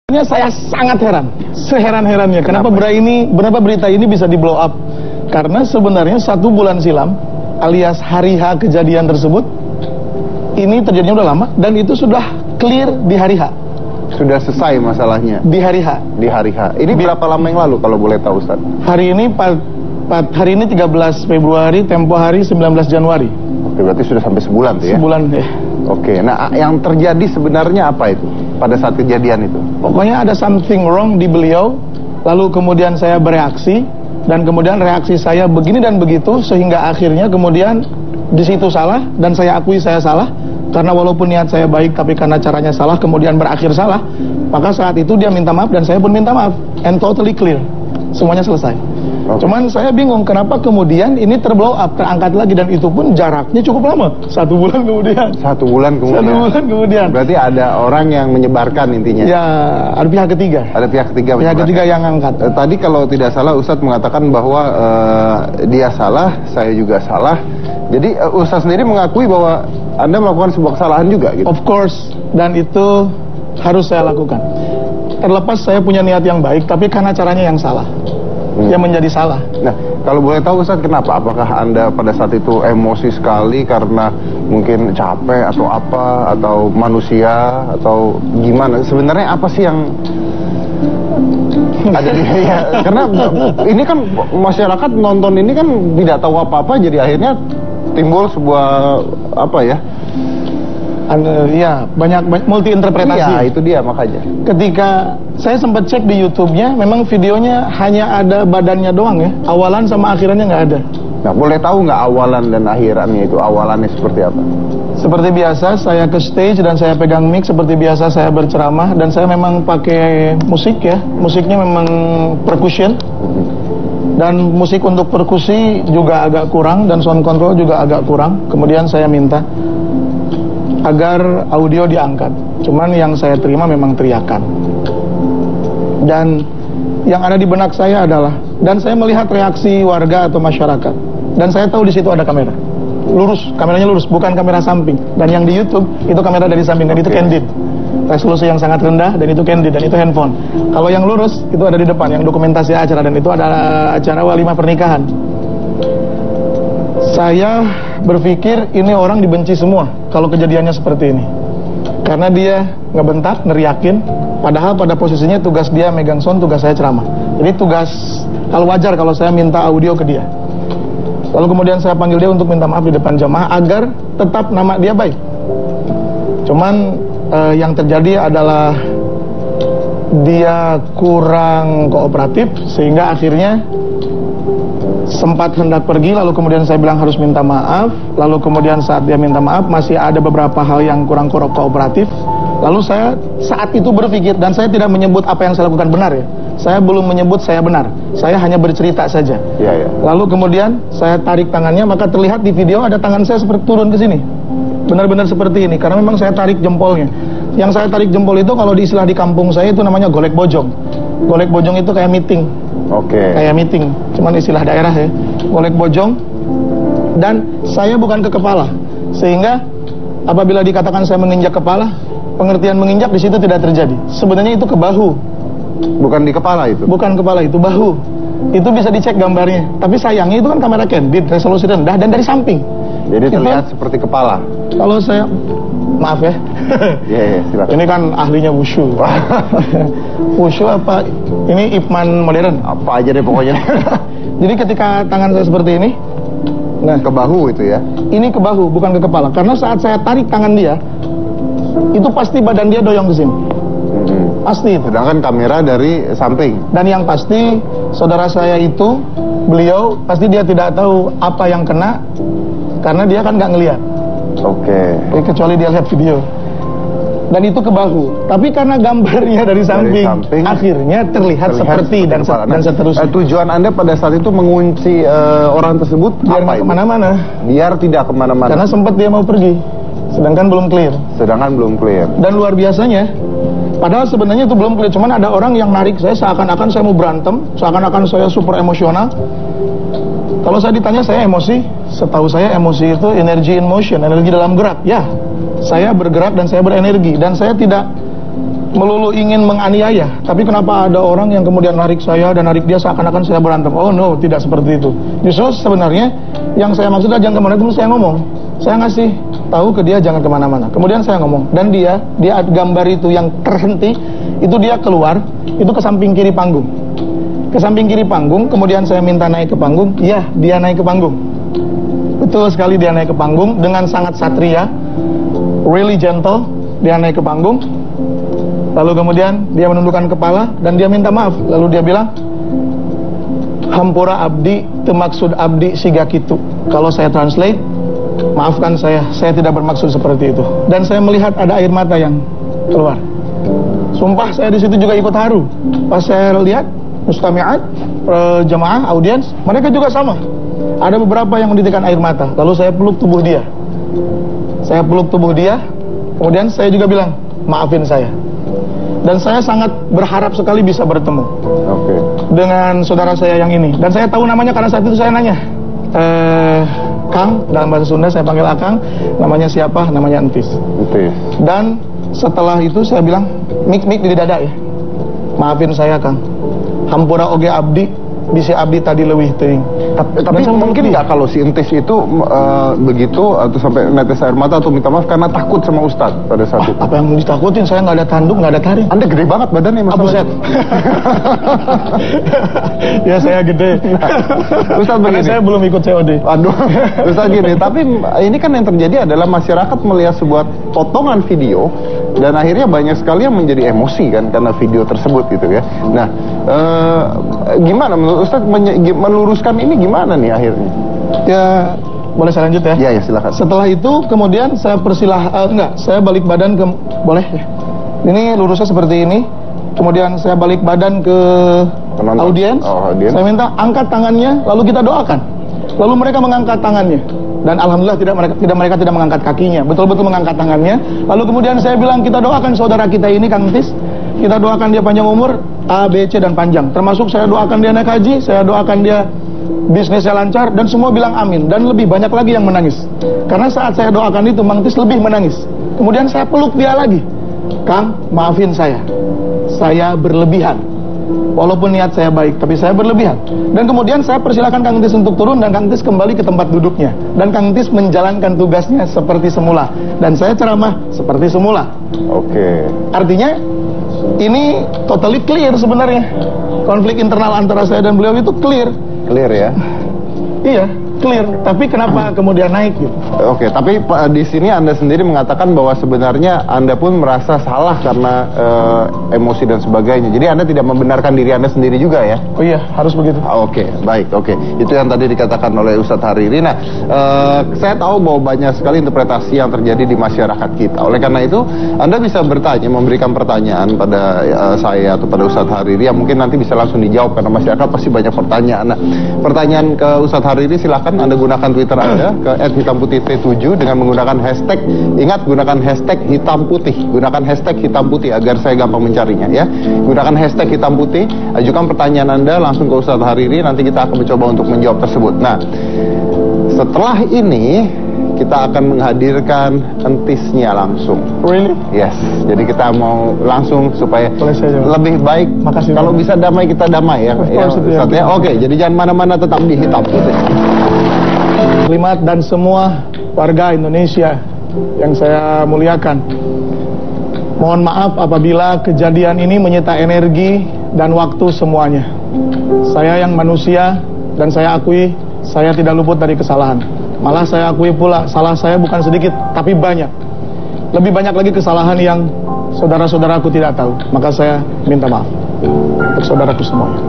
Saya sangat heran, seheran-herannya. Kenapa berita ini bisa di blow up? Karena sebenarnya 1 bulan silam, alias hari H kejadian tersebut, ini terjadinya udah lama dan itu sudah clear di hari H. Sudah selesai masalahnya. Di hari H. Di hari H. Ini berapa lama yang lalu kalau boleh tahu, Ustaz? Hari ini 13 Februari, tempo hari 19 Januari. Oke, berarti sudah sampai sebulan tuh ya? Sebulan ya. Oke, nah yang terjadi sebenarnya apa itu pada saat kejadian itu? Pokoknya ada something wrong di beliau, lalu kemudian saya bereaksi, dan kemudian reaksi saya begini dan begitu, sehingga akhirnya kemudian di situ salah, dan saya akui saya salah, karena walaupun niat saya baik, tapi karena caranya salah, kemudian berakhir salah, maka saat itu dia minta maaf, dan saya pun minta maaf, and totally clear, semuanya selesai. Cuman saya bingung kenapa kemudian ini terblow up, terangkat lagi, dan itu pun jaraknya cukup lama, 1 bulan kemudian. 1 bulan kemudian. 1 bulan kemudian. Berarti ada orang yang menyebarkan intinya. Ya, ada pihak ketiga. Ada pihak ketiga. Pihak ketiga yang angkat. Tadi kalau tidak salah Ustadz mengatakan bahwa dia salah, saya juga salah. Jadi Ustadz sendiri mengakui bahwa Anda melakukan sebuah kesalahan juga, gitu. Of course, dan itu harus saya lakukan. Terlepas saya punya niat yang baik, tapi karena caranya yang salah. Yang menjadi salah. Nah, kalau boleh tahu Ustaz, kenapa? Apakah Anda pada saat itu emosi sekali karena mungkin capek atau apa, atau manusia, atau gimana? Sebenarnya apa sih yang ada di ya, karena ini kan masyarakat nonton ini kan tidak tahu apa-apa, jadi akhirnya timbul sebuah apa ya? Ya, banyak multi interpretasi. Iya, itu dia makanya. Ketika saya sempat cek di YouTube-nya, memang videonya hanya ada badannya doang ya. Awalan sama akhirannya nggak ada. Nah, boleh tahu nggak awalan dan akhirannya itu, awalannya seperti apa? Seperti biasa, saya ke stage dan saya pegang mic, seperti biasa saya berceramah, dan saya memang pakai musik ya. Musiknya memang percussion. Dan musik untuk perkusi juga agak kurang, dan sound control juga agak kurang. Kemudian saya minta agar audio diangkat. Cuman yang saya terima memang teriakan. Dan yang ada di benak saya adalah, dan saya melihat reaksi warga atau masyarakat, dan saya tahu di situ ada kamera. Lurus, kameranya lurus, bukan kamera samping. Dan yang di YouTube itu kamera dari samping, dan itu candid. Resolusi yang sangat rendah, dan itu candid, dan itu handphone. Kalau yang lurus itu ada di depan, yang dokumentasi acara, dan itu ada acara walimah pernikahan. Saya berpikir ini orang dibenci semua kalau kejadiannya seperti ini, karena dia ngebentak, neriakin, padahal pada posisinya tugas dia megang sound, tugas saya ceramah. Jadi tugas, kalau wajar kalau saya minta audio ke dia. Lalu kemudian saya panggil dia untuk minta maaf di depan jamaah agar tetap nama dia baik. Cuman yang terjadi adalah dia kurang kooperatif, sehingga akhirnya sempat hendak pergi, lalu kemudian saya bilang harus minta maaf. Lalu kemudian saat dia minta maaf, masih ada beberapa hal yang kurang kooperatif. Lalu saya saat itu berpikir, dan saya tidak menyebut apa yang saya lakukan benar ya. Saya belum menyebut saya benar, saya hanya bercerita saja. Ya. Lalu kemudian saya tarik tangannya, maka terlihat di video ada tangan saya seperti turun ke sini. Benar-benar seperti ini, karena memang saya tarik jempolnya. Yang saya tarik jempol itu kalau di istilah di kampung saya itu namanya golek bojong. Golek bojong itu kayak meeting. Oke. Kayak meeting, cuman istilah daerah ya. Golek bojong. Dan saya bukan ke kepala, sehingga apabila dikatakan saya menginjak kepala, pengertian menginjak di situ tidak terjadi. Sebenarnya itu ke bahu. Bukan di kepala itu? Bukan kepala, itu bahu. Itu bisa dicek gambarnya. Tapi sayangnya itu kan kamera candid, resolusi rendah, dan dari samping. Jadi terlihat seperti kepala. Kalau saya, maaf ya. Iya, silakan. Ini kan ahlinya wushu. Wushu apa? Ini Ip Man modern. Apa aja deh pokoknya. Jadi ketika tangan saya seperti ini, nah, ke bahu itu ya? Ini ke bahu, bukan ke kepala. Karena saat saya tarik tangan dia, itu pasti badan dia doyong ke sini. Pasti itu. Sedangkan kamera dari samping. Dan yang pasti, saudara saya itu, beliau pasti dia tidak tahu apa yang kena, karena dia kan nggak ngelihat. Oke. Kecuali dia lihat video. Dan itu ke bahu. Tapi karena gambarnya dari samping akhirnya terlihat seperti dan seterusnya. Tujuan Anda pada saat itu mengunci orang tersebut biar apa itu? Kemana-mana. Biar tidak kemana-mana. Karena sempat dia mau pergi, sedangkan belum clear. Dan luar biasanya, padahal sebenarnya itu belum clear. Cuman ada orang yang narik saya seakan-akan saya mau berantem, seakan-akan saya super emosional. Kalau saya ditanya saya emosi, setahu saya emosi itu energy in motion, energi dalam gerak. Ya, saya bergerak dan saya berenergi, dan saya tidak melulu ingin menganiaya, tapi kenapa ada orang yang kemudian narik saya dan narik dia seakan-akan saya berantem? Oh no, tidak seperti itu. Justru sebenarnya yang saya maksud adalah jangan kemana-mana, saya ngomong. Saya ngasih tahu ke dia jangan kemana-mana. Kemudian saya ngomong, dan dia gambar itu yang terhenti, itu dia keluar, itu ke samping kiri panggung. Ke samping kiri panggung, kemudian saya minta naik ke panggung, iya dia naik ke panggung. Betul sekali dia naik ke panggung dengan sangat satria, really gentle, dia naik ke panggung. Lalu kemudian dia menundukkan kepala dan dia minta maaf. Lalu dia bilang, Hampura abdi temaksud abdi siga kitu. Kalau saya translate, maafkan saya tidak bermaksud seperti itu. Dan saya melihat ada air mata yang keluar. Sumpah saya di situ juga ikut haru. Pas saya lihat mustami'at, jamaah, audiens, mereka juga sama. Ada beberapa yang menitikkan air mata. Lalu saya peluk tubuh dia. Saya peluk tubuh dia. Kemudian saya juga bilang, maafin saya. Dan saya sangat berharap sekali bisa bertemu dengan saudara saya yang ini. Dan saya tahu namanya karena saat itu saya nanya, Kang, dalam bahasa Sunda saya panggil Akang, namanya siapa? Namanya Entis. Dan setelah itu saya bilang, mik di dada ya, maafin saya Kang, Hampura oge abdi, bisa abdi tadi leuwih teuing. Tapi mungkin nggak kalau si Entis itu begitu atau sampai netes air mata atau minta maaf karena takut sama Ustadz pada saat itu? Apa yang ditakutin? Saya nggak ada tanduk, nggak ada taring. Anda gede banget badannya Mas. Buset. Ya saya gede. Nah, Ustadz begini. Saya belum ikut COD. Aduh, Ustadz gini. Tapi ini kan yang terjadi adalah masyarakat melihat sebuah potongan video dan akhirnya banyak sekali yang menjadi emosi kan karena video tersebut gitu ya. Nah, gimana menurut Ustadz meluruskan ini gimana nih akhirnya? Ya, boleh saya lanjut ya? Ya silakan. Setelah itu kemudian saya saya balik badan ke, boleh ya? Ini lurusnya seperti ini. Kemudian saya balik badan ke audiens. Saya minta angkat tangannya, lalu kita doakan. Lalu mereka mengangkat tangannya. Dan alhamdulillah mereka tidak mengangkat kakinya, betul-betul mengangkat tangannya. Lalu kemudian saya bilang, kita doakan saudara kita ini Kang Tis. Kita doakan dia panjang umur, A, B, C dan panjang. Termasuk saya doakan dia naik haji, saya doakan dia bisnisnya lancar, dan semua bilang amin. Dan lebih banyak lagi yang menangis. Karena saat saya doakan itu, Mang Tis lebih menangis. Kemudian saya peluk dia lagi. Kang, maafin saya berlebihan. Walaupun niat saya baik, tapi saya berlebihan. Dan kemudian saya persilakan Kang Tis untuk turun, dan Kang Tis kembali ke tempat duduknya. Dan Kang Tis menjalankan tugasnya seperti semula. Dan saya ceramah seperti semula. Artinya, ini totally clear sebenarnya. Konflik internal antara saya dan beliau itu clear. Clear ya? Iya, clear. Tapi kenapa kemudian naik gitu? Tapi di sini Anda sendiri mengatakan bahwa sebenarnya Anda pun merasa salah karena emosi dan sebagainya. Jadi Anda tidak membenarkan diri Anda sendiri juga ya? Oh iya, harus begitu. Baik. Itu yang tadi dikatakan oleh Ustadz Hariri. Nah, saya tahu bahwa banyak sekali interpretasi yang terjadi di masyarakat kita. Oleh karena itu, Anda bisa bertanya, memberikan pertanyaan pada saya atau pada Ustadz Hariri yang mungkin nanti bisa langsung dijawab karena masyarakat pasti banyak pertanyaan. Nah, pertanyaan ke Ustadz Hariri silakan Anda gunakan Twitter Anda ke @hitamputih7 dengan menggunakan hashtag, ingat gunakan hashtag hitam putih, gunakan hashtag hitam putih agar saya gampang mencarinya ya. Gunakan hashtag hitam putih, ajukan pertanyaan Anda langsung ke Ustadz Hariri, nanti kita akan mencoba untuk menjawab tersebut. Nah, setelah ini kita akan menghadirkan Entisnya langsung. Really? Yes. Jadi kita mau langsung supaya lebih baik. Makasih. Kalau bisa damai kita damai ya. Oke, jadi jangan mana-mana, tetap di Hitam Putih. Kalimat dan semua warga Indonesia yang saya muliakan, mohon maaf apabila kejadian ini menyita energi dan waktu semuanya. Saya yang manusia, dan saya akui saya tidak luput dari kesalahan. Malah saya akui pula salah saya bukan sedikit, tapi banyak. Lebih banyak lagi kesalahan yang saudara-saudaraku tidak tahu. Maka saya minta maaf untuk saudaraku semuanya.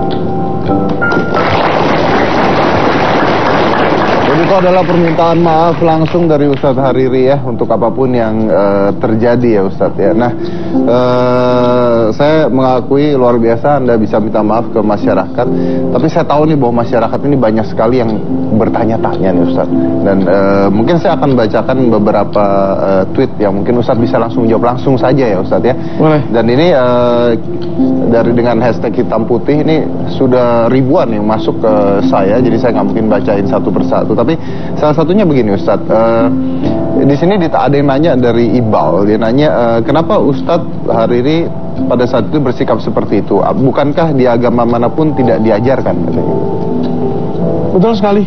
Jadi itu adalah permintaan maaf langsung dari Ustadz Hariri ya, untuk apapun yang terjadi ya Ustadz ya. Nah, saya mengakui luar biasa Anda bisa minta maaf ke masyarakat. Tapi saya tahu nih bahwa masyarakat ini banyak sekali yang bertanya-tanya nih Ustadz. Dan mungkin saya akan bacakan beberapa tweet yang mungkin Ustadz bisa langsung jawab langsung saja ya Ustadz ya. Boleh. Dan ini dengan hashtag hitam putih ini sudah ribuan yang masuk ke saya. Jadi saya nggak mungkin bacain satu persatu. Tapi salah satunya begini Ustadz, di sini ada yang nanya dari Ibal, dia nanya kenapa Ustadz Hariri pada saat itu bersikap seperti itu? Bukankah di agama manapun tidak diajarkan katanya? Betul sekali.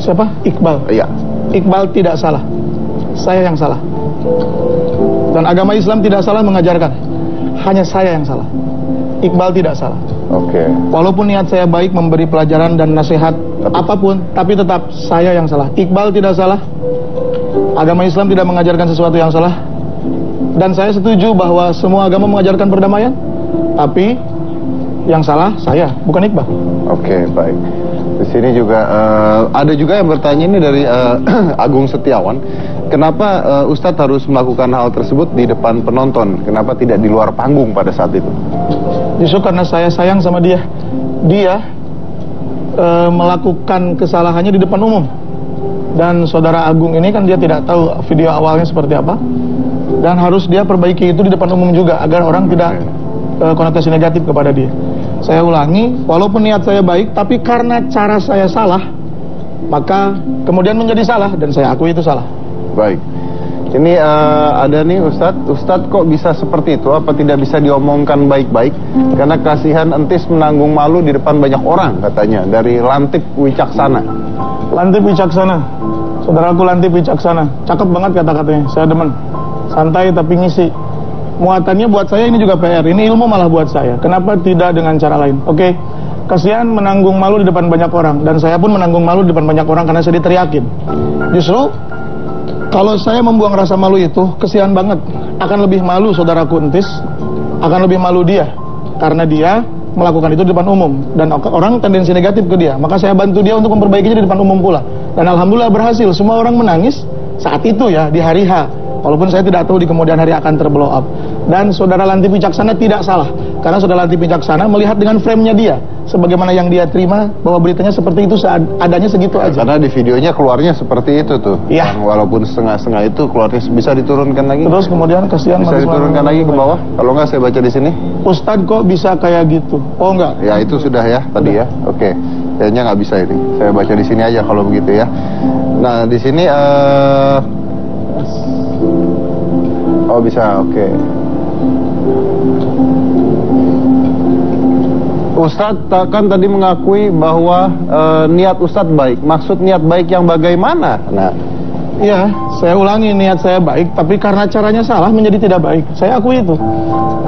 Siapa? Iqbal. Iya. Iqbal tidak salah. Saya yang salah. Dan agama Islam tidak salah mengajarkan. Hanya saya yang salah. Iqbal tidak salah. Oke. Walaupun niat saya baik memberi pelajaran dan nasihat apapun, tapi tetap saya yang salah. Iqbal tidak salah. Agama Islam tidak mengajarkan sesuatu yang salah. Dan saya setuju bahwa semua agama mengajarkan perdamaian. Tapi yang salah saya, bukan Iqbal. Oke, baik. Di sini juga ada juga yang bertanya ini dari Agung Setiawan. Kenapa Ustadz harus melakukan hal tersebut di depan penonton? Kenapa tidak di luar panggung pada saat itu? Justru karena saya sayang sama dia. Dia melakukan kesalahannya di depan umum. Dan saudara Agung ini kan dia tidak tahu video awalnya seperti apa. Dan harus dia perbaiki itu di depan umum juga, agar orang tidak konotasi negatif kepada dia. Saya ulangi, walaupun niat saya baik, tapi karena cara saya salah, maka kemudian menjadi salah, dan saya akui itu salah. Baik. Ini ada nih Ustadz kok bisa seperti itu? Apa tidak bisa diomongkan baik-baik? Karena kasihan entis menanggung malu di depan banyak orang katanya. Dari Lantip Wicaksana. Lantip Wicaksana, saudaraku Lantip Wicaksana, cakep banget kata-katanya, saya demen. Santai tapi ngisi. Muatannya buat saya ini juga PR, ini ilmu malah buat saya. Kenapa tidak dengan cara lain? Oke, kasihan menanggung malu di depan banyak orang. Dan saya pun menanggung malu di depan banyak orang karena saya diteriakin. Justru kalau saya membuang rasa malu itu, kesian banget. Akan lebih malu saudaraku entis, akan lebih malu dia. Karena dia melakukan itu di depan umum. Dan orang tendensi negatif ke dia. Maka saya bantu dia untuk memperbaikinya di depan umum pula. Dan alhamdulillah berhasil. Semua orang menangis saat itu ya, di hari H. Walaupun saya tidak tahu di kemudian hari akan terblow up. Dan saudara Lantip Wicaksana tidak salah. Karena saudara Lantip Wicaksana melihat dengan frame-nya dia. Sebagaimana yang dia terima, bahwa beritanya seperti itu, adanya segitu aja. Karena di videonya keluarnya seperti itu tuh. Iya. Walaupun setengah-setengah itu keluarnya bisa diturunkan lagi. Terus kemudian kasihan bisa diturunkan lagi ke bawah. Kalau nggak saya baca di sini. Ustadz kok bisa kayak gitu? Oh enggak. Ya itu sudah ya tadi ya. Oke. Kayaknya nggak bisa ini. Saya baca di sini aja kalau begitu ya. Nah di sini oh bisa, oke. Ustadz kan tadi mengakui bahwa niat Ustadz baik. Maksud niat baik yang bagaimana? Nah, iya, saya ulangi, niat saya baik, tapi karena caranya salah menjadi tidak baik. Saya akui itu.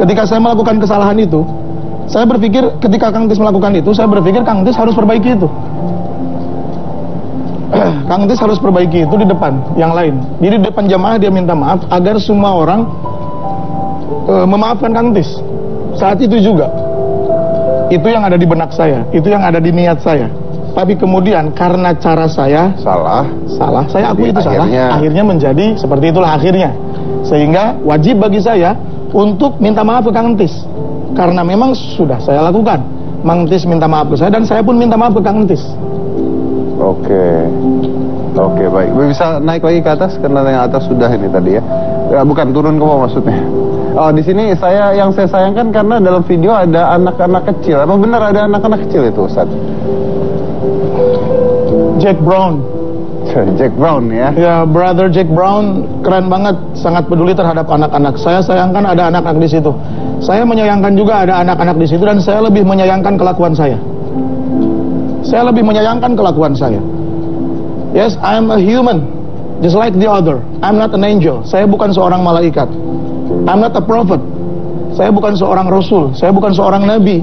Ketika saya melakukan kesalahan itu, saya berpikir ketika Kang Tis melakukan itu, saya berpikir Kang Tis harus perbaiki itu. Kang Tis harus perbaiki itu di depan yang lain. Jadi di depan jamaah dia minta maaf agar semua orang memaafkan Kang Tis. Saat itu juga, itu yang ada di benak saya, itu yang ada di niat saya. Tapi kemudian karena cara saya salah, saya akui itu salah. Akhirnya menjadi seperti itulah akhirnya. Sehingga wajib bagi saya untuk minta maaf ke Kang Tis. Karena memang sudah saya lakukan. Kang Tis minta maaf ke saya dan saya pun minta maaf ke Kang Tis. Oke, baik. Bisa naik lagi ke atas karena yang atas sudah ini tadi ya. Bukan turun ke bawah maksudnya. Di sini yang saya sayangkan karena dalam video ada anak-anak kecil. Apa benar ada anak-anak kecil itu, Ustaz? Jack Brown. Jack Brown ya. Ya, brother Jack Brown keren banget, sangat peduli terhadap anak-anak. Saya sayangkan ada anak-anak di situ. Saya menyayangkan juga ada anak-anak di situ dan saya lebih menyayangkan kelakuan saya. Saya lebih menyayangkan kelakuan saya. Yes, I'm a human, just like the other. I'm not an angel. Saya bukan seorang malaikat. I'm not a prophet. Saya bukan seorang rasul. Saya bukan seorang nabi.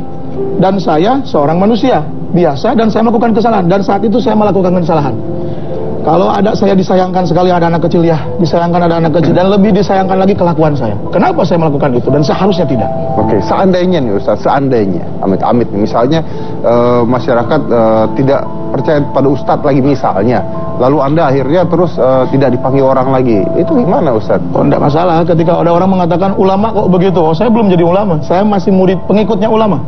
Dan saya seorang manusia biasa dan saya melakukan kesalahan. Dan saat itu saya melakukan kesalahan. Kalau ada saya disayangkan sekali ada anak kecil ya, disayangkan ada anak kecil dan lebih disayangkan lagi kelakuan saya. Kenapa saya melakukan itu dan seharusnya tidak? Oke, seandainya nih Ustaz, seandainya amit-amit misalnya masyarakat tidak percaya pada Ustadz lagi misalnya, lalu Anda akhirnya terus tidak dipanggil orang lagi, itu gimana Ustaz? Oh, enggak masalah ketika ada orang mengatakan ulama kok begitu. Oh, saya belum jadi ulama, saya masih murid pengikutnya ulama.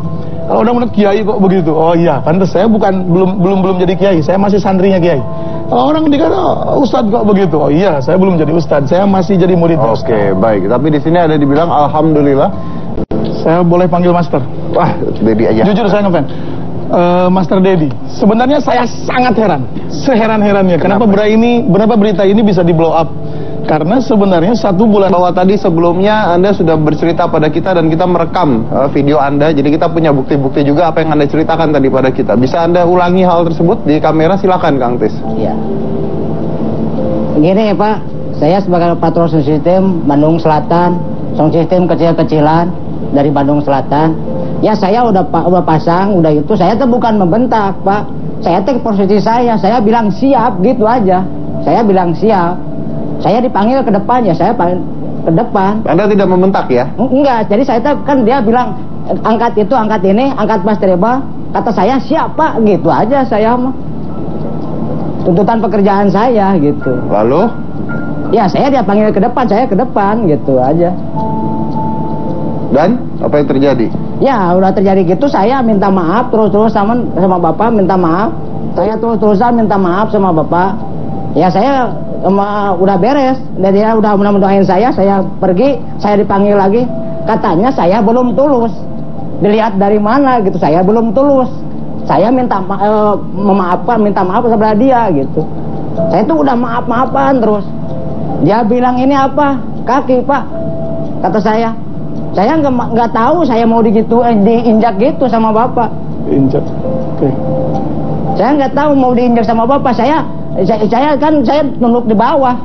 Kalau udah menurut kiai kok begitu, oh iya, pantas saya belum jadi kiai, saya masih santrinya kiai. Kalau orang dikata Ustadz kok begitu, oh iya, saya belum jadi Ustadz, saya masih jadi murid. Oke, baik. Tapi di sini ada dibilang alhamdulillah. Saya boleh panggil Master. Wah, Dedi aja. Jujur saya ngefans. Master Dedi. Sebenarnya saya sangat heran, seheran-herannya. Kenapa berita ini bisa di blow up? Karena sebenarnya 1 bulan Bahwa tadi sebelumnya Anda sudah bercerita pada kita dan kita merekam video Anda. Jadi kita punya bukti-bukti juga apa yang Anda ceritakan tadi pada kita. Bisa Anda ulangi hal tersebut di kamera? Silakan Kang Tis. Iya. Gini Pak, saya sebagai patrol sound system Bandung Selatan, sound system kecil-kecilan dari Bandung Selatan. Ya saya udah pasang, udah itu saya tuh bukan membentak Pak. Saya take posisi saya bilang siap gitu aja. Saya bilang siap. Saya dipanggil ke depan ya saya ke depan. Anda tidak membentak ya? Enggak, jadi saya kan dia bilang angkat itu, angkat ini, angkat bass treble. Kata saya siap Pak, gitu aja saya mah. Tuntutan pekerjaan saya gitu. Lalu? Ya saya dia panggil ke depan, saya ke depan gitu aja. Dan apa yang terjadi? Ya udah terjadi gitu, saya minta maaf terus-terus sama Bapak, minta maaf. Saya terus-terusan minta maaf sama Bapak. Ya saya udah beres, dan dia udah mendoain saya pergi, saya dipanggil lagi. Katanya saya belum tulus. Dilihat dari mana gitu, saya belum tulus. Saya minta maaf kepada dia gitu. Saya tuh udah maaf-maafan terus. Dia bilang ini apa? Kaki Pak. Kata saya nggak tahu saya mau diinjak gitu sama Bapak. Injak. Oke. Saya nggak tahu mau diinjak sama Bapak. Saya nunduk di bawah.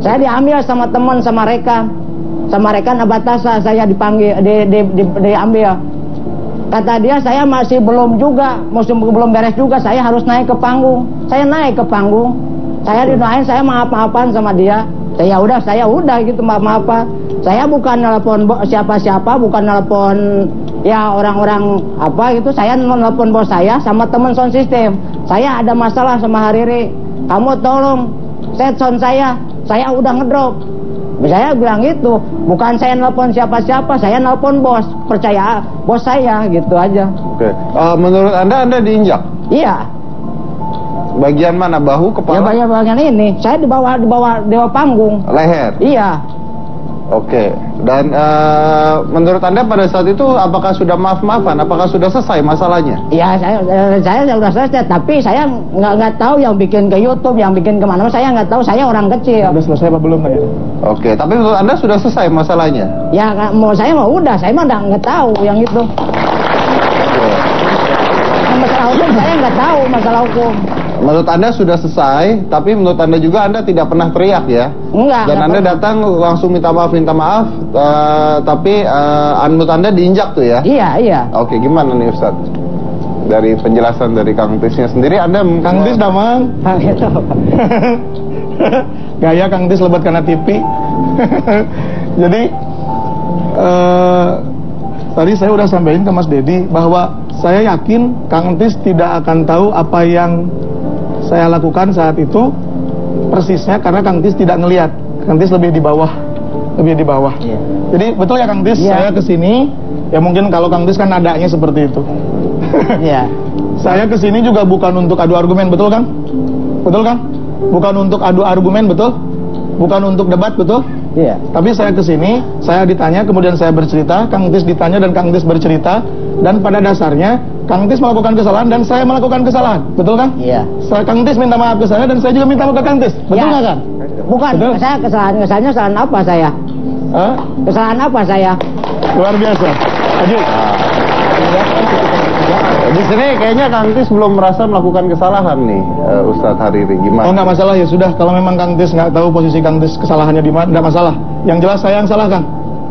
Saya diambil sama teman, sama rekan Abatasa. Saya dipanggil, diambil. Kata dia saya masih belum beres juga. Saya harus naik ke panggung. Saya naik ke panggung. Saya didoain, saya maaf-maafan sama dia. Saya udah gitu maaf-maafan. Saya bukan nelpon siapa-siapa, bukan nelpon ya orang-orang apa gitu. Saya nelpon bos saya sama teman sound system. Saya ada masalah sama Hariri. Kamu tolong set sound saya udah ngedrop. Saya bilang gitu, bukan saya nelpon siapa-siapa, saya nelpon bos, percaya bos saya gitu aja. Oke. Menurut Anda diinjak? Iya. Bagian mana? Bahu, kepala? Ya bagian ini. Saya di bawah panggung. Leher? Iya. Oke. Dan menurut Anda pada saat itu apakah sudah maaf-maafan? Apakah sudah selesai masalahnya? Iya, saya sudah selesai, tapi saya nggak tahu yang bikin ke YouTube, yang bikin kemana. Saya nggak tahu. Saya orang kecil. Udah selesai apa belum ya? Oke. Tapi menurut Anda sudah selesai masalahnya? Ya, saya mah udah. Saya mah nggak tahu yang itu. Masalah hukum saya nggak tahu masalah hukum. Menurut Anda sudah selesai, tapi menurut Anda juga Anda tidak pernah teriak ya? Enggak. Dan Anda pernah. datang langsung minta maaf, tapi menurut Anda diinjak tuh ya? Iya. Oke, gimana nih Ustaz? Dari penjelasan dari Kang Tisnya sendiri, Anda... Kang Tis damang. Gitu. Gaya Kang Tis lebat karena TV. Jadi tadi saya udah sampaikan ke Mas Dedi bahwa saya yakin Kang Tis tidak akan tahu apa yang saya lakukan saat itu persisnya karena Kang Tis tidak ngelihat. Kang Tis lebih di bawah. Iya. Jadi betul ya Kang Tis, saya kesini ya mungkin kalau Kang Tis kan nadanya seperti itu. Iya. Saya kesini juga bukan untuk adu argumen, betul Kang? Betul Kang? Bukan untuk adu argumen, betul? Bukan untuk debat, betul? Iya. Tapi saya kesini, saya ditanya, kemudian saya bercerita, Kang Tis ditanya dan Kang Tis bercerita, dan pada dasarnya Kang Tis melakukan kesalahan dan saya melakukan kesalahan, betul Kang? Iya. Kang Tis minta maaf ke saya dan saya juga minta maaf ke Kang Tis, betul nggak Kang? Bukan, Betul? saya kesalahan apa saya? Hah? Kesalahan apa saya? Luar biasa. Lanjut. Di sini kayaknya Kang Tis belum merasa melakukan kesalahan nih, Ustadz Hariri. Gimana? Oh nggak masalah ya sudah. Kalau memang Kang Tis nggak tahu posisi Kang Tis kesalahannya di mana, nggak masalah. Yang jelas saya yang salah Kang.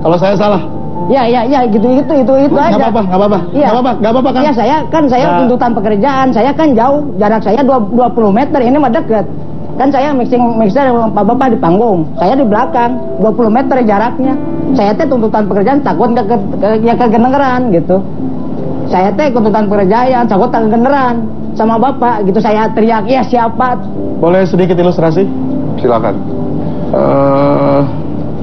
Kalau saya salah. Ya, gitu aja. Nggak apa-apa. Iya. Nggak apa-apa Kang. Iya, saya tuntutan pekerjaan. Saya kan jauh, jarak saya 20 meter. Ini mah deket. Kan saya mixer Pak Bapak di panggung. Saya di belakang, 20 meter jaraknya. Saya teh tuntutan pekerjaan takut kedengeran gitu. Saya teh tuntutan pekerjaan takut kedengeran sama Bapak gitu. Saya teriak, ya siapa? Boleh sedikit ilustrasi? Silakan.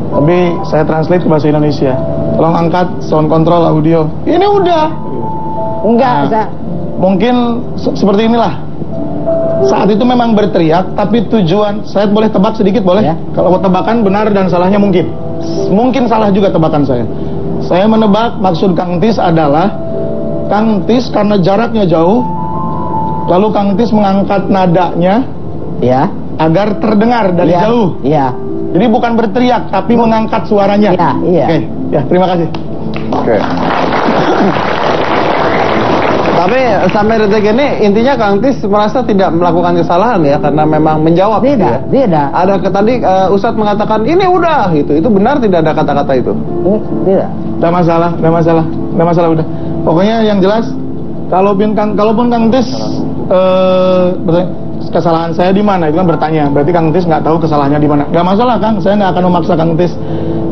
Tapi saya translate ke bahasa Indonesia. Tolong angkat sound control audio. Ini udah. Enggak, Nah, mungkin seperti inilah. Saat itu memang berteriak, tapi tujuan saya boleh tebak sedikit boleh? Ya. Kalau mau tebakan benar dan salahnya mungkin. Mungkin salah juga tebakan saya. Saya menebak maksud Kang Tis adalah Kang Tis karena jaraknya jauh, lalu Kang Tis mengangkat nadanya, ya. agar terdengar dari Iya, jauh. Iya. Jadi bukan berteriak, tapi mengangkat suaranya. Iya, iya. Oke, ya terima kasih. Oke. Tapi sampai detik ini intinya Kang Tis merasa tidak melakukan kesalahan ya karena memang menjawab gitu ya. Tidak. Ada tadi Ustadz mengatakan ini udah gitu. Itu benar tidak ada kata-kata itu? Tidak. Nggak masalah udah. Pokoknya yang jelas, kalaupun Kang Tis kesalahan saya di mana itu kan bertanya. Berarti Kang Tis nggak tahu kesalahannya di mana. Nggak masalah Kang, saya nggak akan memaksa Kang Tis.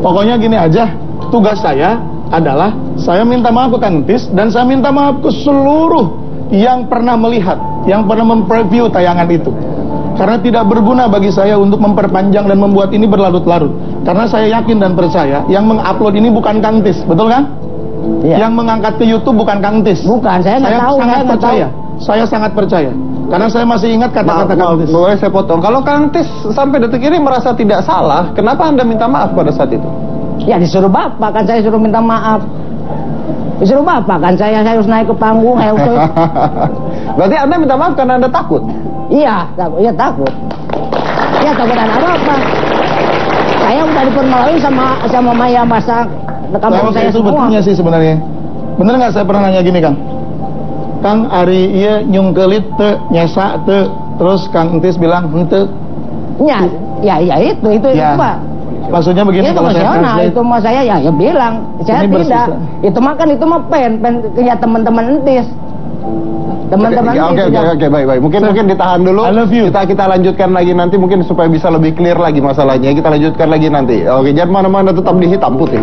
Pokoknya gini aja, tugas saya adalah saya minta maaf ke Kang Tis dan saya minta maaf ke seluruh yang pernah melihat, yang pernah mempreview tayangan itu. Karena tidak berguna bagi saya untuk memperpanjang dan membuat ini berlarut-larut. Karena saya yakin dan percaya yang mengupload ini bukan Kang Tis, betul kan? Iya. Yang mengangkat ke YouTube bukan Kang Tis. Bukan, saya nggak tahu. Sangat percaya. Saya sangat percaya. Karena saya masih ingat kata-kata Kang Tis. Boleh saya potong? Kalau Kang Tis sampai detik ini merasa tidak salah, kenapa Anda minta maaf pada saat itu? Ya disuruh bapak kan, saya suruh minta maaf. Disuruh bapak kan, saya harus naik ke panggung. Berarti Anda minta maaf karena Anda takut? Iya, takut. Ya takut dan apa? Saya udah dipermaluin sama Maya Masak kampung saya itu semua. betulnya sih sebenarnya. Bener nggak saya pernah nanya gini Kang? Kang Ari iya nyungkelit te nyesa te, terus Kang Tis bilang hente. Ya itu Ya. Pak. Maksudnya begini Itu kalau saya emosional, translate. itu mah saya ya bilang, saya Ini tidak. Itu mah kan itu mah pen ya teman-teman entis. Teman-teman Oke, baik. Mungkin ditahan dulu. I love you. Kita lanjutkan lagi nanti mungkin supaya bisa lebih clear lagi masalahnya. Kita lanjutkan lagi nanti. Oke, jangan mana-mana, tetap di Hitam Putih.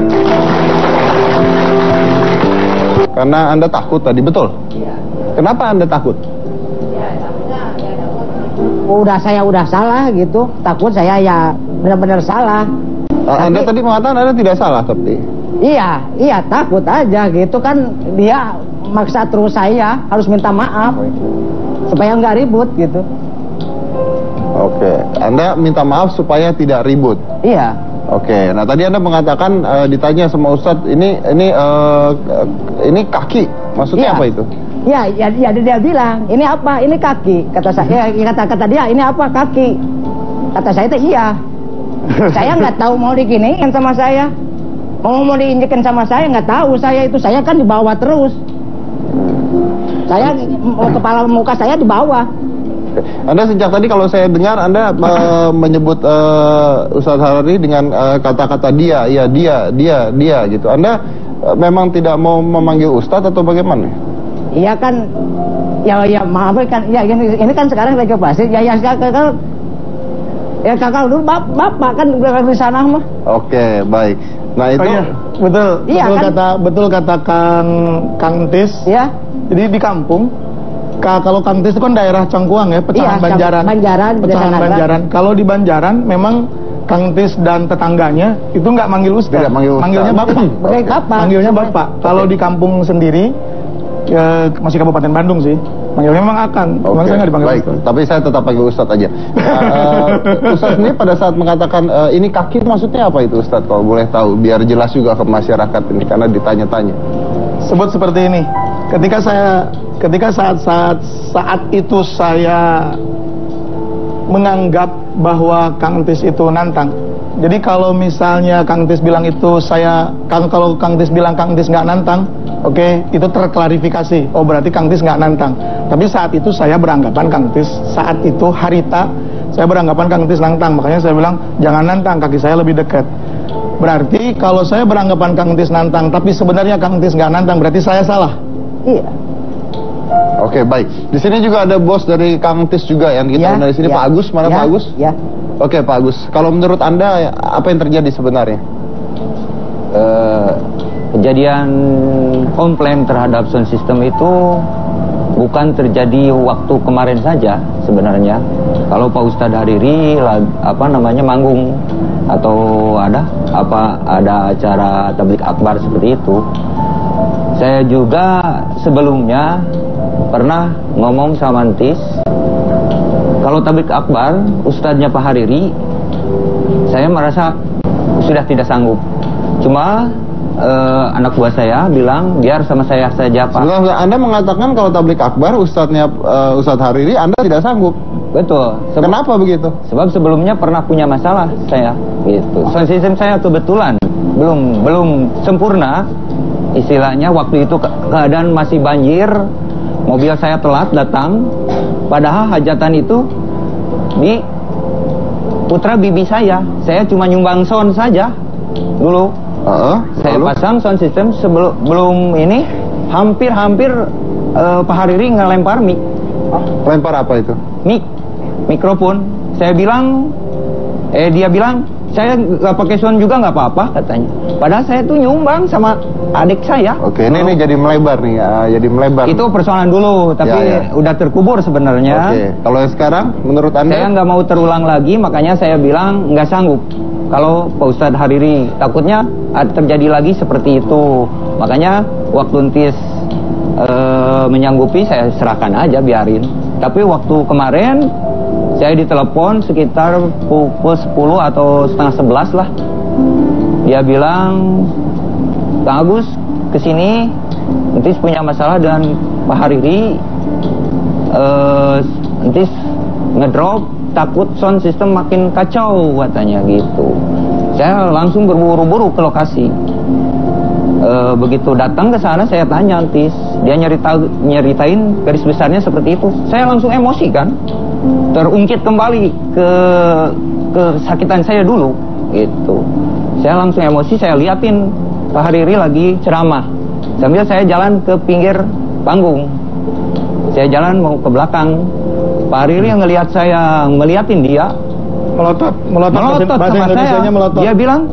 Karena Anda takut tadi, betul? Iya. Kenapa Anda takut? Saya udah salah gitu, takut saya ya benar-benar salah. Anda tadi mengatakan Anda tidak salah tapi. Iya takut aja gitu kan, dia maksa terus saya harus minta maaf supaya nggak ribut gitu. Oke, Anda minta maaf supaya tidak ribut. Iya. Oke, nah tadi Anda mengatakan ditanya sama Ustadz ini kaki, maksudnya Iya. apa itu? Ya dia bilang ini apa? Ini kaki. Kata saya, kata dia ini apa? Kaki. Kata saya itu iya. Saya nggak tahu mau diginiin sama saya. Mau diinjekin sama saya nggak tahu, saya kan di bawah terus. Saya kepala muka saya di bawah. Anda sejak tadi kalau saya dengar Anda menyebut Ustadz Hariri dengan kata-kata dia gitu. Anda memang tidak mau memanggil Ustadz atau bagaimana? Iya kan, ya maaf kan, ya ini kan sekarang lagi pasti, ya kakak dulu bapak kan di sana mah. Oke, baik. Nah itu Oh, iya. Betul kata Kang Tis. Iya. Jadi di kampung, kalau Kang Tis itu kan daerah Cangkuang ya, pecahan Banjaran. Pecahan Banjaran. Kalau di Banjaran memang Kang Tis dan tetangganya itu nggak manggil Ustaz. Tidak manggil Ustaz. Manggilnya Bapak. Pakai bapak. Manggilnya Bapak. Kalau di kampung sendiri masih Kabupaten Bandung sih. Manggilnya memang Akan. Memang saya nggak dipanggil baik. Ustaz. Tapi saya tetap panggil Ustadz aja. Ustadz ini pada saat mengatakan ini kaki maksudnya apa itu Ustadz? Kalau boleh tahu, biar jelas juga ke masyarakat ini karena ditanya-tanya. Sebut seperti ini. Ketika saat itu saya menganggap bahwa Kang Tis itu nantang. Jadi kalau misalnya Kang Tis bilang itu kalau Kang Tis bilang Kang Tis nggak nantang, oke, itu terklarifikasi. Oh berarti Kang Tis nggak nantang. Tapi saat itu saya beranggapan Kang Tis, saat itu harita, saya beranggapan Kang Tis nantang. Makanya saya bilang jangan nantang, kaki saya lebih dekat. Berarti kalau saya beranggapan Kang Tis nantang, tapi sebenarnya Kang Tis nggak nantang, berarti saya salah. Iya. Oke, baik. Di sini juga ada bos dari Kang Tis juga yang kita undang di sini, Pak Agus. Mana Pak Agus? Ya. Oke, Pak Agus. Kalau menurut Anda apa yang terjadi sebenarnya? Kejadian komplain terhadap sound system itu bukan terjadi waktu kemarin saja sebenarnya. Kalau Pak Ustadz Hariri manggung atau ada acara tablik akbar seperti itu, saya juga sebelumnya pernah ngomong sama Antis, kalau tablik akbar Ustadznya Pak Hariri, saya merasa sudah tidak sanggup. Cuma anak buah saya bilang biar sama saya saja Pak. Sebenarnya Anda mengatakan kalau tablik akbar Ustadz Hariri Anda tidak sanggup. Betul. Kenapa begitu? Sebab sebelumnya pernah punya masalah saya, gitu. Sound system saya kebetulan belum sempurna. Istilahnya waktu itu keadaan masih banjir, mobil saya telat datang. Padahal hajatan itu di putra bibi saya. Saya cuma nyumbang sound saja dulu. Saya pasang sound system sebelum ini hampir Pak Hariri ngelempar mic. Lempar apa itu? Mikrofon. Saya bilang, dia bilang, saya nggak pakai sound juga nggak apa-apa katanya. Padahal saya tuh nyumbang sama adik saya. Oke, ini jadi melebar nih, jadi melebar. Itu persoalan dulu, tapi udah terkubur sebenarnya. Oke, kalau yang sekarang, menurut Anda? Saya nggak mau terulang lagi, makanya saya bilang nggak sanggup. Kalau Pak Ustadz Hariri, takutnya terjadi lagi seperti itu. Makanya waktu Entis menyanggupi, saya serahkan aja, biarin. Tapi waktu kemarin saya ditelepon sekitar pukul 10 atau setengah 11 lah. Dia bilang, Kang Agus kesini, Entis punya masalah dengan Pak Hariri. Entis ngedrop, takut sound system makin kacau katanya gitu. Saya langsung berburu-buru ke lokasi. Begitu datang ke sana, saya tanya Entis, dia nyeritain garis besarnya seperti itu. Saya langsung emosi kan, terungkit kembali ke kesakitan saya dulu gitu. Saya langsung emosi, saya liatin Pak Hariri lagi ceramah sambil saya jalan ke pinggir panggung. Saya jalan mau ke belakang. Pak Hariri yang ngelihat saya ngeliatin dia, melotot bahasa Indonesianya melotot. Dia bilang,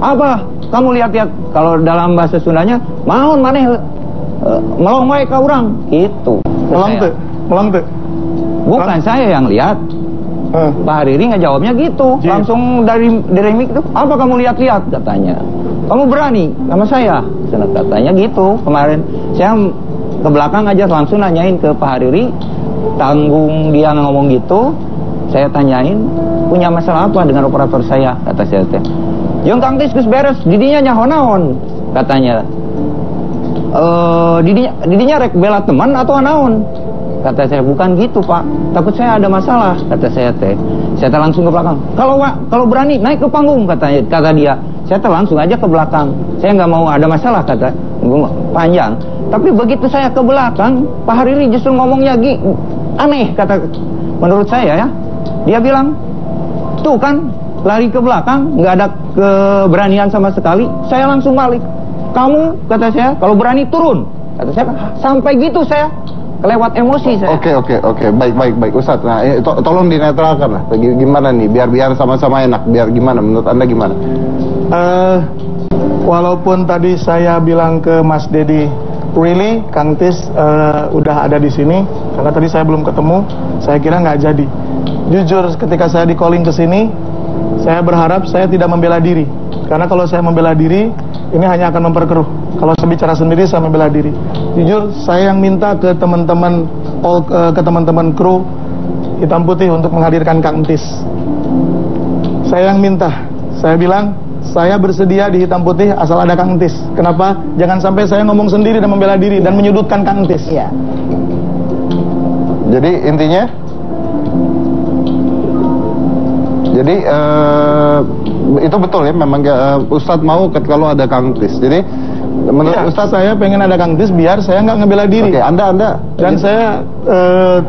apa kamu lihat-lihat, kalau dalam bahasa Sundanya, maun maneh melong wae ka urang gitu. Melong teu. Bukan saya yang lihat. Pak Hariri ngejawabnya gitu, langsung dari mic itu, apa kamu lihat-lihat katanya. Kamu berani sama saya, katanya gitu. Kemarin saya ke belakang aja langsung nanyain ke Pak Hariri, tanggung dia ngomong gitu. Saya tanyain, punya masalah apa dengan operator saya, kata saya teh. Jeung Kang Tis geus beres, didinya nyaho naon katanya. Didinya rek bela teman atau naon? Kata saya, bukan gitu Pak, takut saya ada masalah, kata saya teh. Saya langsung ke belakang. Kalau berani naik ke panggung, kata dia. Saya langsung aja ke belakang. Saya nggak mau ada masalah, kata panjang. Tapi begitu saya ke belakang, Pak Hariri justru ngomongnya aneh, kata menurut saya ya. Dia bilang, tuh kan lari ke belakang, nggak ada keberanian sama sekali. Saya langsung balik. Kamu, kata saya, kalau berani turun, kata saya. Sampai gitu saya kelewat emosi saya. Oke. Baik Ustadz. Nah, tolong dinetralkan lah. Gimana nih biar sama-sama enak. Biar gimana menurut Anda gimana? Walaupun tadi saya bilang ke Mas Dedi, really Kang Tis udah ada di sini, karena tadi saya belum ketemu, saya kira nggak jadi. Jujur ketika saya di calling ke sini, saya berharap saya tidak membela diri. Karena kalau saya membela diri, ini hanya akan memperkeruh. Kalau saya bicara sendiri, saya membela diri. Jujur, saya yang minta ke teman-teman kru Hitam Putih untuk menghadirkan Kang Entis. Saya yang minta. Saya bilang, saya bersedia di Hitam Putih asal ada Kang Entis. Kenapa? Jangan sampai saya ngomong sendiri dan membela diri dan menyudutkan Kang Entis. Iya. Jadi intinya, itu betul ya, memang Ustadz mau kalau ada Kang Entis. Jadi menurut Ustadz, saya pengen ada Kang Entis biar saya nggak ngebela diri. Oke, Anda dan saya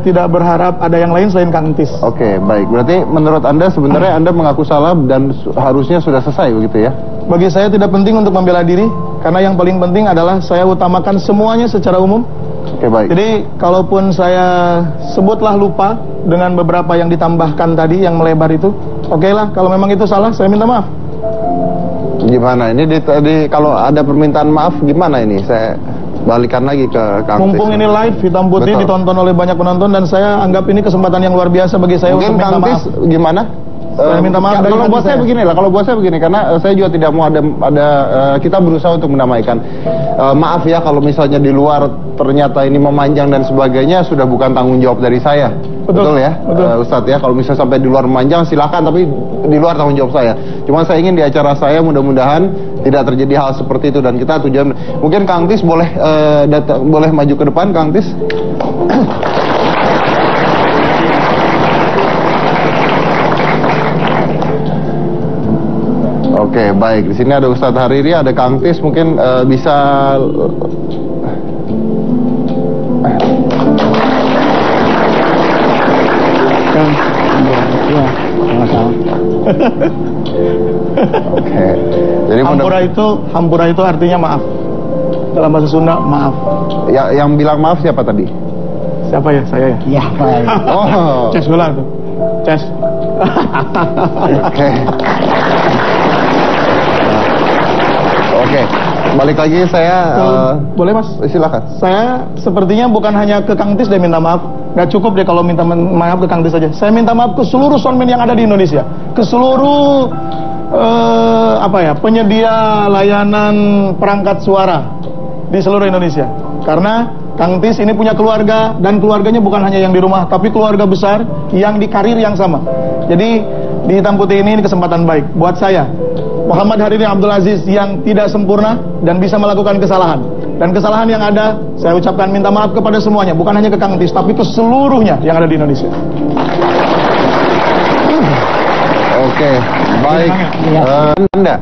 tidak berharap ada yang lain selain Kang Entis. Oke, baik. Berarti menurut Anda sebenarnya Anda mengaku salah dan harusnya sudah selesai begitu ya? Bagi saya tidak penting untuk membela diri, karena yang paling penting adalah saya utamakan semuanya secara umum. Oke, baik. Jadi kalaupun saya sebutlah lupa dengan beberapa yang ditambahkan tadi yang melebar itu, oke lah, kalau memang itu salah saya minta maaf. Gimana ini kalau ada permintaan maaf gimana ini? Saya balikan lagi ke Kang Tis. Mumpung ini live Hitam Putih ditonton oleh banyak penonton dan saya anggap ini kesempatan yang luar biasa bagi saya untuk minta maaf. Gimana? Saya minta maaf. Kalau buat saya begini lah, karena saya juga tidak mau ada kita berusaha untuk menamaikan. Maaf ya kalau misalnya di luar ternyata ini memanjang dan sebagainya, sudah bukan tanggung jawab dari saya. Betul ya, Ustadz ya. Kalau misalnya sampai di luar memanjang silakan, tapi di luar tanggung jawab saya. Cuma saya ingin di acara saya mudah-mudahan tidak terjadi hal seperti itu dan kita tujuan. Mungkin Kang Tis boleh boleh maju ke depan, Kang Tis. Oke, baik. Di sini ada Ustadz Hariri, ada Kang Tis, mungkin bisa Iya, sama-sama. Oke. Jadi Hampura itu artinya maaf. Dalam bahasa Sunda, maaf. Yang bilang maaf siapa tadi? Siapa ya? Saya ya? Iya, baik. Oh. Ces ulang tuh. Ces. Oke. Oke. Balik lagi saya. Boleh Mas? Silakan. Saya sepertinya bukan hanya ke Kang Tis dia minta maaf. Nggak cukup deh kalau minta maaf ke Kang Tis saja. Saya minta maaf ke seluruh soundman yang ada di Indonesia, ke seluruh penyedia layanan perangkat suara di seluruh Indonesia. Karena Kang Tis ini punya keluarga, dan keluarganya bukan hanya yang di rumah, tapi keluarga besar yang di karir yang sama. Jadi di Hitam Putih ini kesempatan baik buat saya, Muhammad Hariri Abdul Aziz, yang tidak sempurna dan bisa melakukan kesalahan. Dan kesalahan yang ada, saya ucapkan minta maaf kepada semuanya, bukan hanya ke Kang Tis, tapi ke seluruhnya yang ada di Indonesia. Oke, baik. Anda